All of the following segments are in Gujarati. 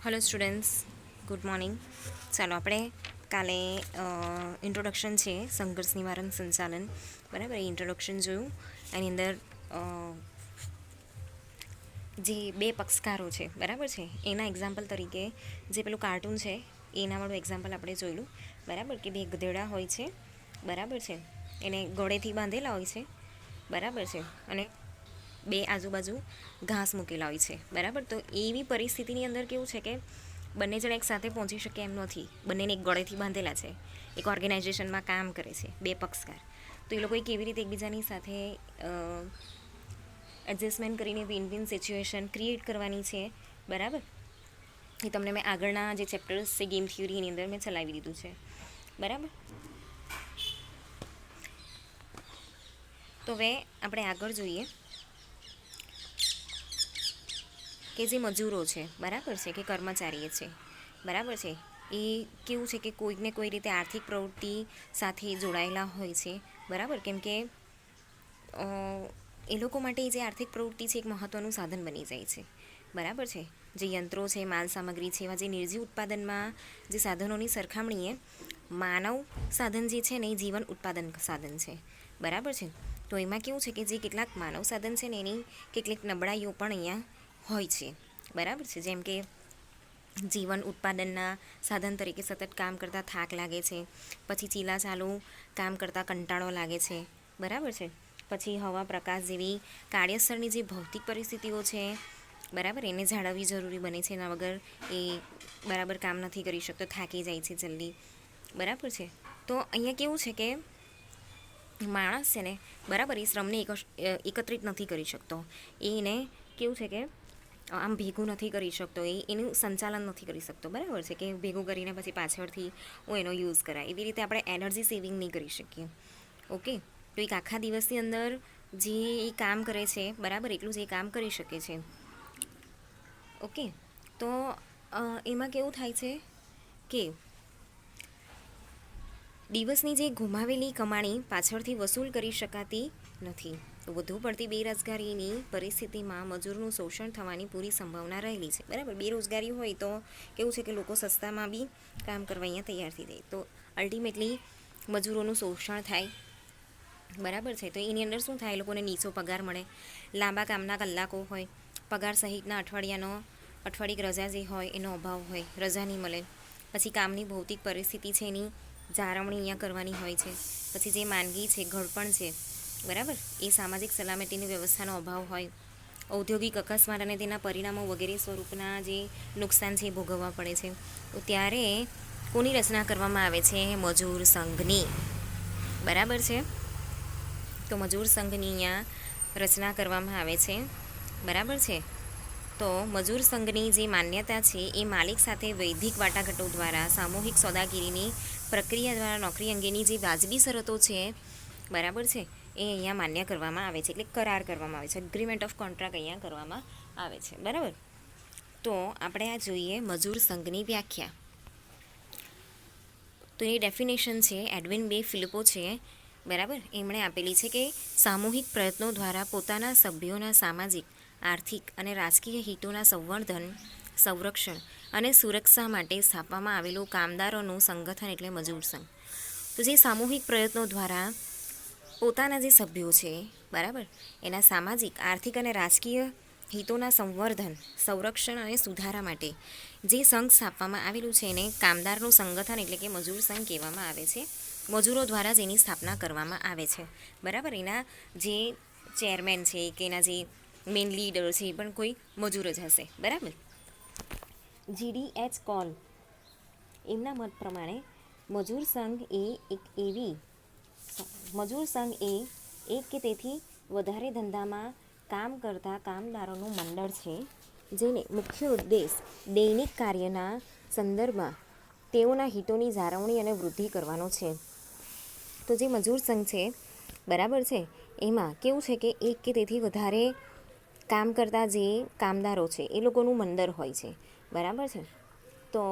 Hello students, good morning. ચાલો આપણે કાલે ઇન્ટ્રોડક્શન છે સંઘર્ષ નિવારણ સંચાલન, બરાબર. એ ઇન્ટ્રોડક્શન જોયું. એની અંદર જે બે પક્ષકારો છે, બરાબર છે, એના એક્ઝામ્પલ તરીકે જે પેલું કાર્ટૂન છે એના વાળું એક્ઝામ્પલ આપણે જોયેલું, બરાબર. કે બે ગધેડા હોય છે, બરાબર છે, એને ગળેથી બાંધેલા હોય છે, બરાબર છે, અને બે આજુબાજુ ઘાસ મૂકેલા હોય છે, બરાબર. તો એવી પરિસ્થિતિની અંદર કેવું છે કે બંને જણા એક સાથે પહોંચી શકે એમ નથી. બંનેને એક ગળેથી બાંધેલા છે, એક ઓર્ગેનાઇઝેશનમાં કામ કરે છે, બે પક્ષકાર. તો એ લોકોએ કેવી રીતે એકબીજાની સાથે એડજસ્ટમેન્ટ કરીને વિન વિન સિચ્યુએશન ક્રિએટ કરવાની છે, બરાબર. એ તમને મેં આગળના જે ચેપ્ટર્સ છે ગેમ થિયરીની અંદર મેં ચલાવી દીધું છે, બરાબર. તો હવે આપણે આગળ જોઈએ કે જે મજૂરો છે, બરાબર છે, કે કર્મચારીઓ છે, બરાબર છે, એ કેવું છે કે કોઈકને કોઈ રીતે આર્થિક પ્રવૃત્તિ સાથે જોડાયેલા હોય છે, બરાબર. કેમ કે એ લોકો માટે જે આર્થિક પ્રવૃત્તિ છે એક મહત્ત્વનું સાધન બની જાય છે, બરાબર છે. જે યંત્રો છે, માલ સામગ્રી છે, એવા જે નિર્જીવ ઉત્પાદનમાં જે સાધનોની સરખામણીએ માનવ સાધન જે છે ને એ જીવન ઉત્પાદન સાધન છે, બરાબર છે. તો એમાં કેવું છે કે જે કેટલાક માનવ સાધન છે ને એની કેટલીક નબળાઈઓ પણ અહીંયા હોય છે, બરાબર છે. જેમ કે જીવન ઉત્પાદનના સાધન તરીકે સતત કામ કરતાં થાક લાગે છે, પછી ચીલા ચાલુ કામ કરતાં કંટાળો લાગે છે, બરાબર છે. પછી હવા પ્રકાશ જેવી કાર્યસ્થળની જે ભૌતિક પરિસ્થિતિઓ છે, બરાબર, એને જાળવવી જરૂરી બને છે. એના વગર એ બરાબર કામ નથી કરી શકતો, થાકી જાય છે જલ્દી, બરાબર છે. તો અહીંયા કેવું છે કે માણસ છે ને, બરાબર, એ શ્રમને એકત્રિત નથી કરી શકતો. એને કેવું છે કે આમ ભેગું નથી કરી શકતો, એનું સંચાલન નથી કરી શકતો, બરાબર છે. કે ભેગું કરીને પછી પાછળથી હું એનો યુઝ કરાય, એવી રીતે આપણે એનર્જી સેવિંગ નહીં કરી શકીએ. ઓકે. તો એક આખા દિવસની અંદર જે એ કામ કરે છે, બરાબર, એટલું જ એ કામ કરી શકે છે. ઓકે. તો એમાં કેવું થાય છે કે દિવસની જે ગુમાવેલી કમાણી પાછળથી વસૂલ કરી શકાતી નથી. તો વધુ પડતી બેરોજગારીની પરિસ્થિતિમાં મજૂરનું શોષણ થવાની પૂરી સંભાવના રહેલી છે, બરાબર. બેરોજગારી હોય તો કેવું છે કે લોકો સસ્તામાં બી કામ કરવા અહીંયા તૈયાર થઈ જાય, તો અલ્ટિમેટલી મજૂરોનું શોષણ થાય, બરાબર છે. તો એની અંદર શું થાય, એ લોકોને નીચો પગાર મળે, લાંબા કામના કલાકો હોય, પગાર સહિતના અઠવાડિક રજા જે હોય એનો અભાવ હોય, રજા નહીં મળે. પછી કામની ભૌતિક પરિસ્થિતિ છે એની જાળવણી અહીંયા કરવાની હોય છે. પછી જે માંદગી છે, ઘડપણ છે, બરાબર, એ સામાજિક સલામતીની વ્યવસ્થાનો અભાવ હોય, ઔદ્યોગિક અકસ્માત અને તેના પરિણામો વગેરે સ્વરૂપના જે નુકસાન છે એ ભોગવવા પડે છે. તો ત્યારે કોની રચના કરવામાં આવે છે? મજૂર સંઘની, બરાબર છે. તો મજૂર સંઘની અહીંયા રચના કરવામાં આવે છે, બરાબર છે. તો મજૂર સંઘની જે માન્યતા છે એ માલિક સાથે વૈધિક વાટાઘાટો દ્વારા સામૂહિક સોદાગીરીની પ્રક્રિયા દ્વારા નોકરી અંગેની જે વાજબી શરતો છે, બરાબર છે, એ અહીંયા માન્ય કરવામાં આવે છે, એટલે કરાર કરવામાં આવે છે, એગ્રીમેન્ટ ઓફ કોન્ટ્રાક્ટ અહીંયા કરવામાં આવે છે, બરાબર. તો આપણે આ જોઈએ મજૂર સંઘની વ્યાખ્યા. તો એ ડેફિનેશન છે એડવિન બે ફિલિપો છે, બરાબર, એમણે આપેલી છે કે સામૂહિક પ્રયત્નો દ્વારા પોતાના સભ્યોના સામાજિક, આર્થિક અને રાજકીય હિતોના સંવર્ધન, સંરક્ષણ અને સુરક્ષા માટે સ્થાપવામાં આવેલું કામદારોનું સંગઠન એટલે મજૂર સંઘ. તો જે સામૂહિક પ્રયત્નો દ્વારા પોતાના જે સભ્યો છે, બરાબર, એના સામાજિક, આર્થિક અને રાજકીય હિતોના સંવર્ધન, સંરક્ષણ અને સુધારા માટે જે સંઘ સ્થાપવામાં આવેલું છે એને કામદારનું સંગઠન એટલે કે મજૂર સંઘ કહેવામાં આવે છે. મજૂરો દ્વારા જ એની સ્થાપના કરવામાં આવે છે, બરાબર. એના જે ચેરમેન છે કે એના જે મેઇન લીડર છે એ પણ કોઈ મજૂર જ હશે, બરાબર. GDH કોલ એમના મત પ્રમાણે મજૂર સંઘ એ એક કે તેથી વધારે ધંધામાં કામ કરતા કામદારોનું મંડળ છે જેને મુખ્ય ઉદ્દેશ દૈનિક કાર્યના સંદર્ભમાં તેઓના હિતોની જાળવણી અને વૃદ્ધિ કરવાનો છે. તો જે મજૂર સંઘ છે, બરાબર છે, એમાં કેવું છે કે એક કે તેથી વધારે કામ કરતા જે કામદારો છે એ લોકોનું મંડળ હોય છે, બરાબર છે. તો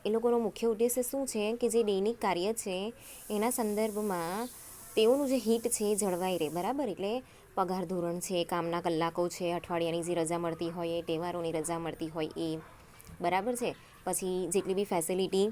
એ લોકોનો મુખ્ય ઉદ્દેશ્ય શું છે કે જે દૈનિક કાર્ય છે એના સંદર્ભમાં તેઓનું જે હિત છે એ જળવાઈ રહે, બરાબર. એટલે પગાર ધોરણ છે, કામના કલાકો છે, અઠવાડિયાની જે રજા મળતી હોય એ, તહેવારોની રજા મળતી હોય એ, બરાબર છે. પછી જેટલી બી ફેસિલિટી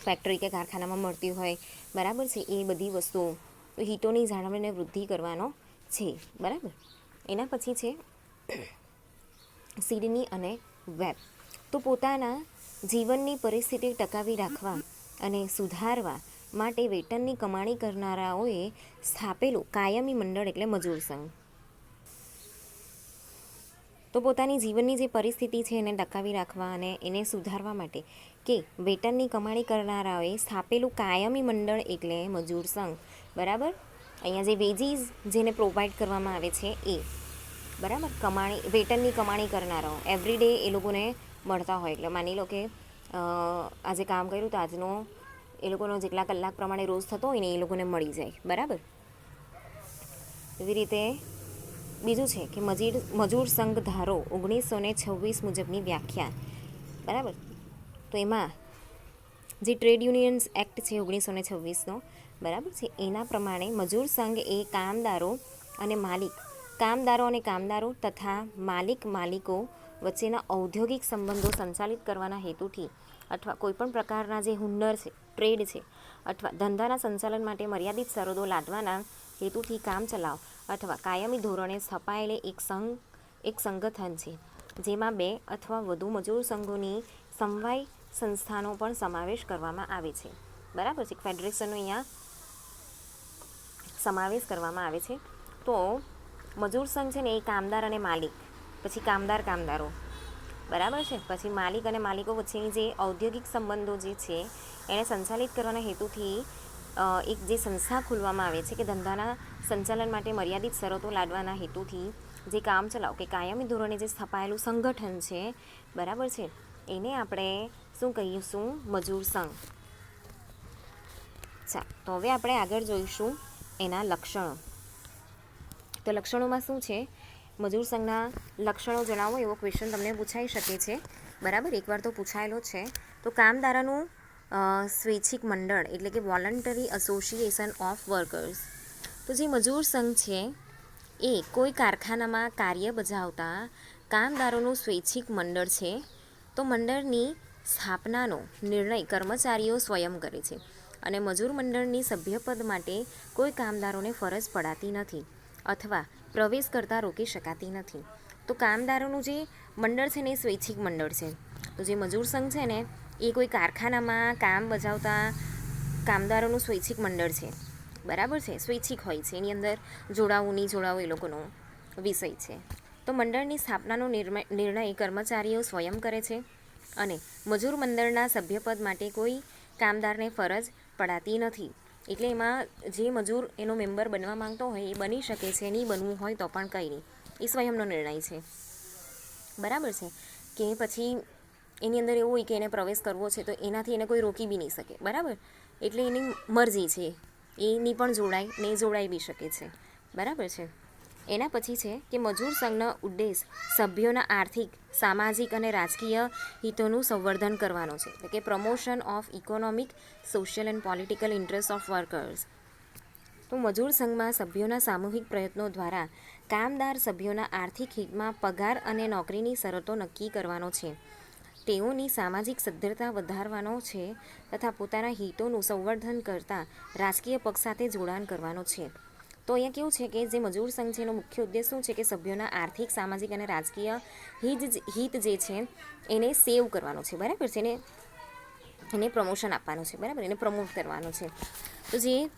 ફેક્ટરી કે કારખાનામાં મળતી હોય, બરાબર છે, એ બધી વસ્તુઓ તો હિતોની જાળવણીને વૃદ્ધિ કરવાનો છે. બરાબર. એના પછી છે સિડની અને વેબ. તો પોતાના જીવનની પરિસ્થિતિ ટકાવી રાખવા અને સુધારવા માટે વેતનની કમાણી કરનારાઓએ સ્થાપેલું કાયમી મંડળ એટલે મજૂર સંઘ. તો પોતાની જીવનની જે પરિસ્થિતિ છે એને ટકાવી રાખવા અને એને સુધારવા માટે કે વેતનની કમાણી કરનારાઓએ સ્થાપેલું કાયમી મંડળ એટલે મજૂર સંઘ. બરાબર. અહીંયા જે વેજીસ જેને પ્રોવાઈડ કરવામાં આવે છે એ, બરાબર, વેતનની કમાણી કરનારાઓ એવરીડે એ લોકોને મળતા હોય. એટલે માની લો કે આજે કામ કર્યું તો આજનો એ લોકોનો જેટલા કલાક પ્રમાણે રોજ થતો હોય ને એ લોકોને મળી જાય. બરાબર. એવી રીતે બીજું છે કે મજૂર સંઘ ધારો 1926 મુજબની વ્યાખ્યા. બરાબર. તો એમાં જે ટ્રેડ યુનિયન્સ એક્ટ છે 1926નો, બરાબર છે, એના પ્રમાણે મજૂર સંઘ એ કામદારો અને કામદારો તથા માલિકો વચ્ચેના ઔદ્યોગિક સંબંધો સંચાલિત કરવાના હેતુથી અથવા કોઈપણ પ્રકારના જે હુન્નર છે, ટ્રેડ છે, અથવા ધંધાના સંચાલન માટે મર્યાદિત શરતો લાદવાના હેતુથી કામચલાઉ અથવા કાયમી ધોરણે સ્થપાયેલે એક સંગઠન છે, જેમાં 2 અથવા વધુ મજૂર સંઘોની સમવાય સંસ્થાનો પણ સમાવેશ કરવામાં આવે છે. બરાબર છે. ફેડરેશનનો અહીંયા સમાવેશ કરવામાં આવે છે. તો મજૂર સંઘ છે ને એ કામદાર અને માલિક, પછી કામદારો, બરાબર છે, પછી માલિક અને માલિકો વચ્ચેની જે ઔદ્યોગિક સંબંધો જે છે એને સંચાલિત કરવાના હેતુથી એક જે સંસ્થા ખોલવામાં આવે છે કે ધંધાના સંચાલન માટે મર્યાદિત શરતો લાદવાના હેતુથી જે કામચલાઉ કે કાયમી ધોરણે જે સ્થપાયેલું સંગઠન છે, બરાબર છે, એને આપણે શું કહીશું? મજૂર સંઘ. તો હવે આપણે આગળ જોઈશું એના લક્ષણો. તો લક્ષણોમાં શું છે? મજૂર સંઘના લક્ષણો જણાવો એવો ક્વેશ્ચન તમને પૂછાઈ શકે છે. બરાબર. એકવાર તો પૂછાયેલો છે. તો કામદારોનું સ્વૈચ્છિક મંડળ એટલે કે વોલન્ટરી એસોસિએશન ઓફ વર્કર્સ. તો જે મજૂર સંઘ છે એ કોઈ કારખાનામાં કાર્ય બજાવતા કામદારોનું સ્વૈચ્છિક મંડળ છે. તો મંડળની સ્થાપનાનો નિર્ણય કર્મચારીઓ સ્વયં કરે છે અને મજૂર મંડળની સભ્યપદ માટે કોઈ કામદારોને ફરજ પડાતી નથી અથવા પ્રવેશ કરતા રોકી શકાતી નથી. તો કામદારોનું જે મંડળ છે ને એ સ્વૈચ્છિક મંડળ છે. તો જે મજૂર સંઘ છે ને એ કોઈ કારખાનામાં કામ બજાવતા કામદારોનું સ્વૈચ્છિક મંડળ છે. બરાબર છે. સ્વૈચ્છિક હોય છે. એની અંદર જોડાવું નહીં જોડાવું એ લોકોનો વિષય છે. તો મંડળની સ્થાપનાનો નિર્ણય કર્મચારીઓ સ્વયં કરે છે અને મજૂર મંડળના સભ્યપદ માટે કોઈ કામદારને ફરજ પડાતી નથી. એટલે એમાં જે મજૂર એનો મેમ્બર બનવા માંગતો હોય એ બની શકે છે, નહીં બનવું હોય તો પણ કંઈ નહીં, એ સ્વયંનો નિર્ણય છે. બરાબર છે. કે પછી એની અંદર એવું હોય કે એને પ્રવેશ કરવો છે તો એનાથી એને કોઈ રોકી બી નહીં શકે. બરાબર. એટલે એની મરજી છે, એની પણ જોડાય નહીં જોડાઈ બી શકે છે. બરાબર છે. એના પછી છે કે મજૂર સંઘનો ઉદ્દેશ સભ્યોના આર્થિક, સામાજિક અને રાજકીય હિતોનું સંવર્ધન કરવાનો છે. એટલે કે promotion of economic, social and political interest of workers. તો મજૂર સંઘમાં સભ્યોના સામૂહિક પ્રયત્નો દ્વારા કામદાર સભ્યોના આર્થિક હિતમાં પગાર અને નોકરીની શરતો નક્કી કરવાનો છે. તેઓની સામાજિક સદ્ધરતા વધારવાનો છે તથા પોતાના હિતોનું સંવર્ધન કરતા રાજકીય પક્ષ સાથે જોડાણ કરવાનો છે. તો અહીંયા કેવું છે કે જે મજૂર સંઘ છે એનો મુખ્ય ઉદ્દેશ શું છે કે સભ્યોના આર્થિક, સામાજિક અને રાજકીય હિત જે છે એને સેવ કરવાનો છે. બરાબર છે. એને પ્રમોશન આપવાનું છે. બરાબર. એને પ્રમોટ કરવાનો છે. તો જે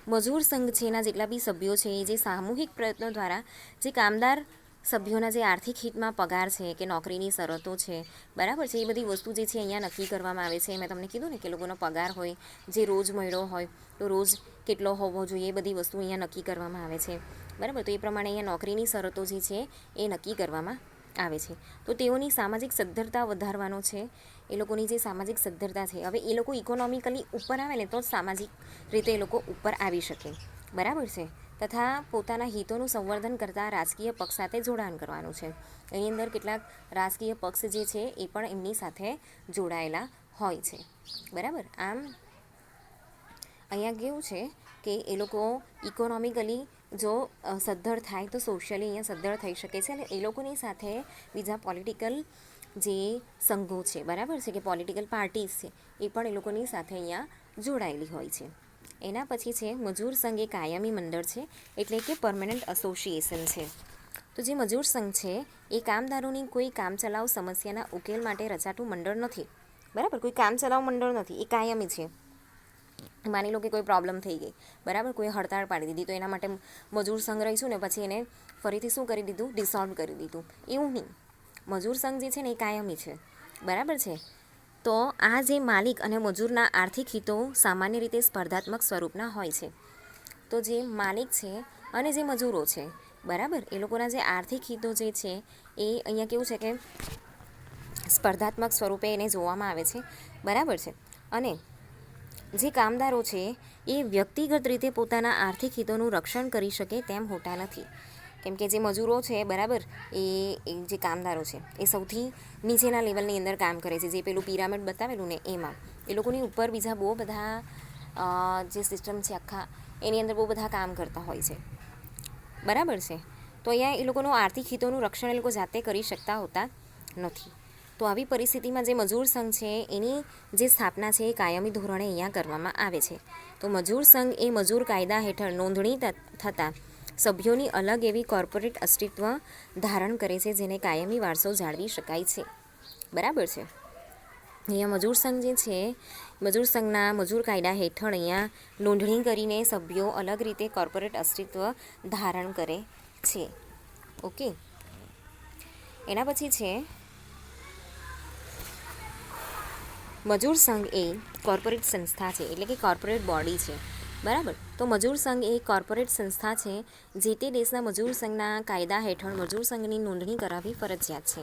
મજૂર સંઘ છે એના જેટલા બી સભ્યો છે એ જે સામૂહિક પ્રયત્નો દ્વારા જે કામદાર સભ્યોના જે આર્થિક હિતમાં પગાર છે કે નોકરીની શરતો છે, બરાબર છે, એ બધી વસ્તુ જે છે અહીંયા નક્કી કરવામાં આવે છે. મેં તમને કીધું ને કે લોકોનો પગાર હોય, જે રોજ મળ્યો હોય તો રોજ કેટલો હોવો જોઈએ, એ બધી વસ્તુ અહીંયા નક્કી કરવામાં આવે છે. બરાબર. તો એ પ્રમાણે અહીંયા નોકરીની શરતો જે છે એ નક્કી કરવામાં આવે છે. તો તેઓની સામાજિક સદ્ધરતા વધારવાનો છે. એ લોકોની જે સામાજિક સદ્ધરતા છે, હવે એ લોકો ઇકોનોમિકલી ઉપર આવે ને તો જ સામાજિક રીતે એ લોકો ઉપર આવી શકે. બરાબર છે. તથા પોતાના હિતોનું સંવર્ધન કરતા રાજકીય પક્ષ સાથે જોડાણ કરવાનું છે. એની અંદર કેટલાક રાજકીય પક્ષ જે છે એ પણ એમની સાથે જોડાયેલા હોય છે. બરાબર. આમ અહીંયા કેવું છે કે એ લોકો ઇકોનોમિકલી જો સદ્ધર થાય તો સોશિયલી અહીંયા સદ્ધર થઈ શકે છે અને એ લોકોની સાથે બીજા પોલિટિકલ જે સંઘો છે, બરાબર છે, કે પોલિટિકલ પાર્ટીઝ છે, એ પણ એ લોકોની સાથે અહીંયા જોડાયેલી હોય છે. એના પછી છે મજૂર સંઘ એ કાયમી મંડળ છે, એટલે કે પરમનન્ટ એસોસિએશન છે. તો જે મજૂર સંઘ છે એ કામદારોની કોઈ કામચલાઉ સમસ્યાના ઉકેલ માટે રચાતું મંડળ નથી, બરાબર, કોઈ કામચલાઉ મંડળ નથી, એ કાયમી છે. માની લો કે કોઈ પ્રોબ્લેમ થઈ ગઈ, બરાબર, કોઈ હડતાળ પાડી દીધી, તો એના માટે મજૂર સંઘ રહીશું ને પછી એને ફરીથી શું કરી દીધું, ડિસોલ્વ કરી દીધું, એવું નહીં. મજૂર સંઘ જે છે ને એ કાયમી છે, બરાબર છે. તો આ જે માલિક અને મજૂરના આર્થિક હિતો સામાન્ય રીતે સ્પર્ધાત્મક સ્વરૂપના હોય છે. તો જે માલિક છે અને જે મજૂરો છે, બરાબર, એ લોકોના જે આર્થિક હિતો જે છે એ અહીંયા કેવું છે કે સ્પર્ધાત્મક સ્વરૂપે એને જોવામાં આવે છે, બરાબર છે. અને જે કામદારો છે એ વ્યક્તિગત રીતે પોતાના આર્થિક હિતોનું રક્ષણ કરી શકે તેમ હોતા નથી. કેમ કે જે મજૂરો છે, બરાબર, એ જે કામદારો છે એ સૌથી નીચેના લેવલની અંદર કામ કરે છે, જે પેલું પિરામિડ બતાવેલું ને એમાં એ લોકોની ઉપર બીજા બહુ બધા જે સિસ્ટમ છે આખા એની અંદર બહુ બધા કામ કરતા હોય છે, બરાબર છે. તો અહીંયા એ લોકોનું આર્થિક હિતોનું રક્ષણ એ લોકો જાતે કરી શકતા હોતા નથી. તો આવી પરિસ્થિતિમાં જે મજૂર સંઘ છે એની જે સ્થાપના છે એ કાયમી ધોરણે અહીંયા કરવામાં આવે છે. તો મજૂર સંઘ એ મજૂર કાયદા હેઠળ નોંધણી થતાં સભ્યોની અલગ એવી કોર્પોરેટ અસ્તિત્વ ધારણ કરે છે, જેને કાયમી વારસો જાળવી શકાય છે, બરાબર છે. અહીંયા મજૂર સંઘ જે છે, મજૂર સંઘના મજૂર કાયદા હેઠળ અહીંયા નોંધણી કરીને સભ્યો અલગ રીતે કોર્પોરેટ અસ્તિત્વ ધારણ કરે છે. ઓકે, એના પછી છે મજૂર સંઘ એ કોર્પોરેટ સંસ્થા છે, એટલે કે કોર્પોરેટ બોડી છે, બરાબર. તો મજૂર સંઘ એ કોર્પોરેટ સંસ્થા છે, જે તે દેશના મજૂર સંઘના કાયદા હેઠળ મજૂર સંઘની નોંધણી કરાવવી ફરજિયાત છે.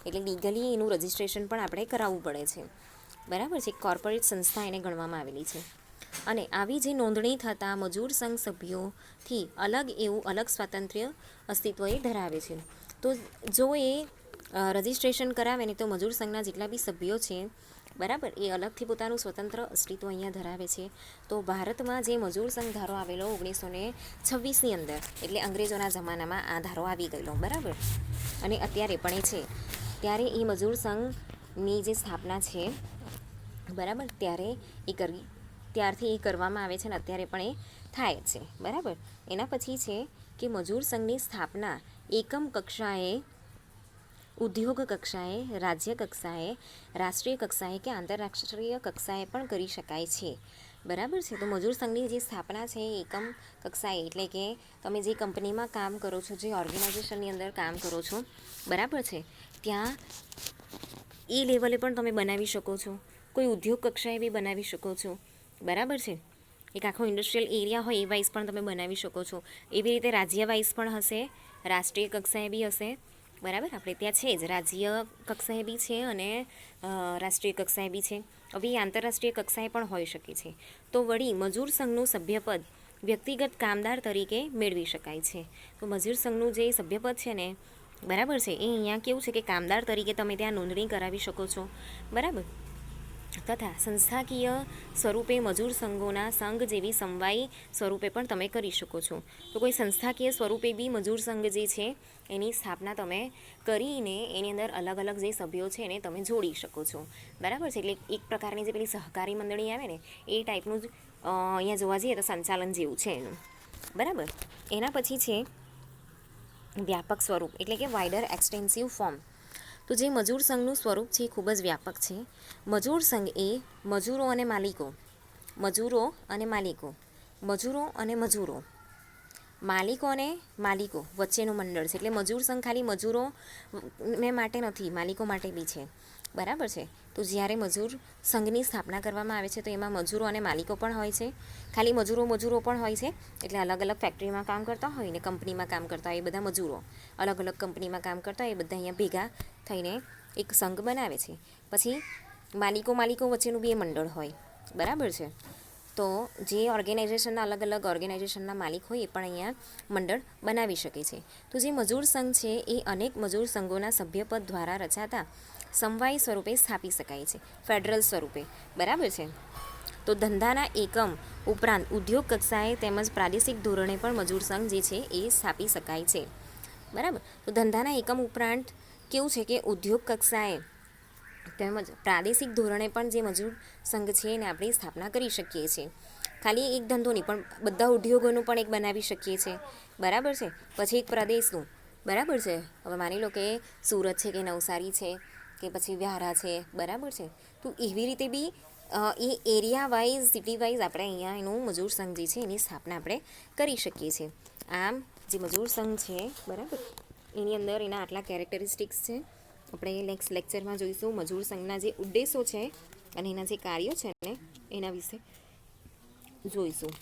એટલે લીગલી એનું રજિસ્ટ્રેશન પણ આપણે કરાવવું પડે છે, બરાબર છે. કોર્પોરેટ સંસ્થા એને ગણવામાં આવેલી છે. અને આવી જે નોંધણી થતાં મજૂર સંઘ સભ્યોથી અલગ સ્વાતંત્ર્ય અસ્તિત્વ એ ધરાવે છે. તો જો એ રજિસ્ટ્રેશન કરાવે ને તો મજૂર સંઘના જેટલા બી સભ્યો છે, બરાબર, એ અલગથી પોતાનું સ્વતંત્ર અસ્તિત્વ અહીંયા ધરાવે છે. તો ભારતમાં જે મજૂર સંઘ ધારો આવેલો 1926ની અંદર, એટલે અંગ્રેજોના જમાનામાં આ ધારો આવી ગયેલો, બરાબર. અને અત્યારે પણ એ છે, ત્યારે એ મજૂર સંઘની જે સ્થાપના છે, બરાબર, ત્યારથી એ કરવામાં આવે છે અને અત્યારે પણ એ થાય છે, બરાબર. એના પછી છે કે મજૂર સંઘની સ્થાપના એકમ કક્ષાએ, ઉદ્યોગ કક્ષાએ, રાજ્ય કક્ષાએ, રાષ્ટ્રીય કક્ષાએ કે આંતરરાષ્ટ્રીય કક્ષાએ પણ કરી શકાય છે, બરાબર છે. તો મજૂર સંઘની જે સ્થાપના છે એકમ કક્ષાએ, એટલે કે તમે જે કંપનીમાં કામ કરો છો, જે ઓર્ગેનાઇઝેશનની અંદર કામ કરો છો, બરાબર છે, ત્યાં એ લેવલે પણ તમે બનાવી શકો છો. કોઈ ઉદ્યોગ કક્ષાએ બી બનાવી શકો છો, બરાબર છે. એક આખો ઇન્ડસ્ટ્રીયલ એરિયા હોય એ વાઇઝ પણ તમે બનાવી શકો છો. એવી રીતે રાજ્ય વાઇઝ પણ હશે, રાષ્ટ્રીય કક્ષાએ બી હશે, બરાબર. આપણે ત્યાં છે જ રાજ્ય કક્ષાએ બી છે અને રાષ્ટ્રીય કક્ષાએ બી છે. હવે આંતરરાષ્ટ્રીય કક્ષાએ પણ હોઈ શકે છે. તો વળી મજૂર સંઘનું સભ્યપદ વ્યક્તિગત કામદાર તરીકે મેળવી શકાય છે. તો મજૂર સંઘનું જે સભ્યપદ છે ને, બરાબર છે, એ અહીંયા કેવું છે કે કામદાર તરીકે તમે ત્યાં નોંધણી કરાવી શકો છો, બરાબર. તથા સંસ્થાકીય સ્વરૂપે મજૂર સંઘોના સંઘ જેવી સમવાયી સ્વરૂપે પણ તમે કરી શકો છો. તો કોઈ સંસ્થાકીય સ્વરૂપે બી મજૂર સંઘ જે છે એની સ્થાપના તમે કરીને એની અંદર અલગ અલગ જે સભ્યો છે એને તમે જોડી શકો છો, બરાબર છે. એટલે એક પ્રકારની જે પેલી સહકારી મંડળી આવે ને એ ટાઈપનું જ અહીંયા જોવા જઈએ તો સંચાલન જેવું છે એનું, બરાબર. એના પછી છે વ્યાપક સ્વરૂપ, એટલે કે વાઇડર એક્સટેન્સિવ ફોર્મ. તો જે મજૂર સંઘનું સ્વરૂપ છે એ ખૂબ જ વ્યાપક છે. મજૂર સંઘ એ મજૂરો અને માલિકો, મજૂરો અને માલિકો વચ્ચેનું મંડળ છે. એટલે મજૂર સંઘ ખાલી મજૂરો માટે નથી, માલિકો માટે બી છે, બરાબર છે. તો જ્યારે મજૂર સંઘની સ્થાપના કરવામાં આવે છે તો એમાં મજૂરો અને માલિકો પણ હોય છે. ખાલી મજૂરો પણ હોય છે, એટલે અલગ અલગ ફેક્ટરીમાં કામ કરતા હોય ને કંપનીમાં કામ કરતા હોય એ બધા મજૂરો, અલગ અલગ કંપનીમાં કામ કરતા હોય એ બધા અહીંયા ભેગા થઈને એક સંઘ બનાવે છે. પછી માલિકો વચ્ચેનું બી એ મંડળ હોય, બરાબર છે. તો જે ઓર્ગેનાઇઝેશનના અલગ અલગ ઓર્ગેનાઇઝેશનના માલિક હોય એ પણ અહીંયા મંડળ બનાવી શકે છે. તો જે મજૂર સંઘ છે એ અનેક મજૂર સંઘોના સભ્યપદ દ્વારા રચાતા સમવાયી સ્વરૂપે સ્થાપી શકાય છે, ફેડરલ સ્વરૂપે, બરાબર છે. તો ધંધાના એકમ ઉપરાંત ઉદ્યોગ કક્ષાએ તેમજ પ્રાદેશિક ધોરણે પણ મજૂર સંઘ જે છે એ સ્થાપી શકાય છે, બરાબર. તો ધંધાના એકમ ઉપરાંત કેવું છે કે ઉદ્યોગ કક્ષાએ તેમજ પ્રાદેશિક ધોરણે પણ જે મજૂર સંઘ છે એને આપણે સ્થાપના કરી શકીએ છીએ. ખાલી એક ધંધો નહીં પણ બધા ઉદ્યોગોનું પણ એક બનાવી શકીએ છીએ, બરાબર છે. પછી એક પ્રદેશનું, બરાબર છે. હવે માની લો કે સુરત છે કે નવસારી છે કે પછી વ્યારા છે, બરાબર છે. તો એવી રીતે બી એ એરિયા વાઇઝ, સિટી વાઇઝ આપણે અહીંયા એનું મજૂર સંઘ જે છે એની સ્થાપના આપણે કરી શકીએ છીએ. આમ જે મજૂર સંઘ છે, બરાબર, એની અંદર એના આટલા કેરેક્ટરિસ્ટિક્સ છે. આપણે નેક્સ્ટ લેક્ચરમાં જોઈશું મજૂર સંઘના જે ઉદ્દેશો છે અને એના જે કાર્યો છે ને એના વિશે જોઈશું.